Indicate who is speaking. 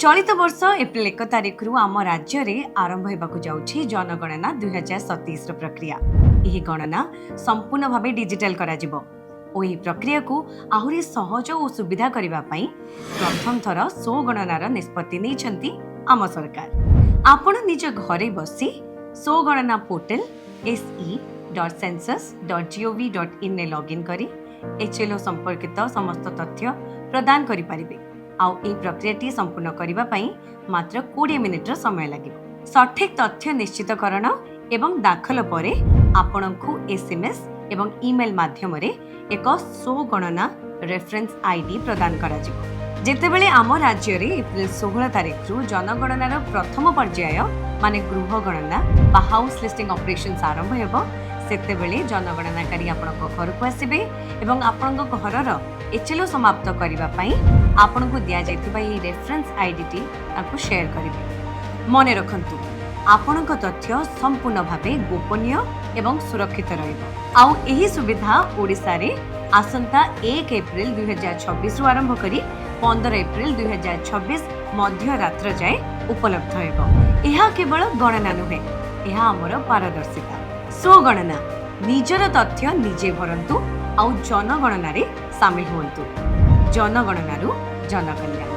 Speaker 1: चलित वर्ष एप्रिल 1 तारिख रु आम राज्य में आरंभ होगा जाउछि जनगणना 2027 प्रक्रिया। यह गणना संपूर्ण भाव डिजिटल कराजिबो और यह प्रक्रिया को आहुरी सहज और सुविधा करने प्रथम थर सो गणनार निष्पत्ति नहीं आम सरकार। आपण निज घरे बसी सो गणना पोर्टल se.census.gov.in ने लॉगिन करी HLO संपर्कित समस्त तथ्य प्रदान करि परिबे। आउ ए प्रक्रियाटी संपूर्ण करबा पई मात्र 20 मिनिटर समय लागिब। सठिक तथ्य निश्चितकरण एवं दाखल परे आपणको SMS एवं ईमेल माध्यम रे एक सो गणना रेफरेंस आईडी प्रदान करा जिवो। जेतेबेले आम राज्य रे एप्रिल 16 तारिख रु जनगणनार प्रथम पर्याय माने गृह गणना बा हाउस लिस्टिंग ऑपरेशंस आरंभ हेबो। सेतेबेले जनगणनाकारी आपणको घर को आसीबे एवं आपणको घरर HLO समाप्त करबा पई आपणको दिया जायतिबा ए रेफरेंस आईडी टी आपको शेयर करिवे। मने रखंतु आपणको तथ्य संपूर्ण भावे गोपनीय एवं सुरक्षित रहइबो। आउ एही सुविधा ओडिसा रे आसंता 1 एप्रिल 2026 रु आरंभ करी 15 एप्रिल 2026 मध्य रात्र जाए उपलब्ध हेबो। एहा केवल गणना नुहे, एहा हमर पारदर्शिता। सो गणना निजर तथ्य निजे भरंतु आउ जनगणना रे शामिल हुंतु। जनगणना रु जनकल्याण।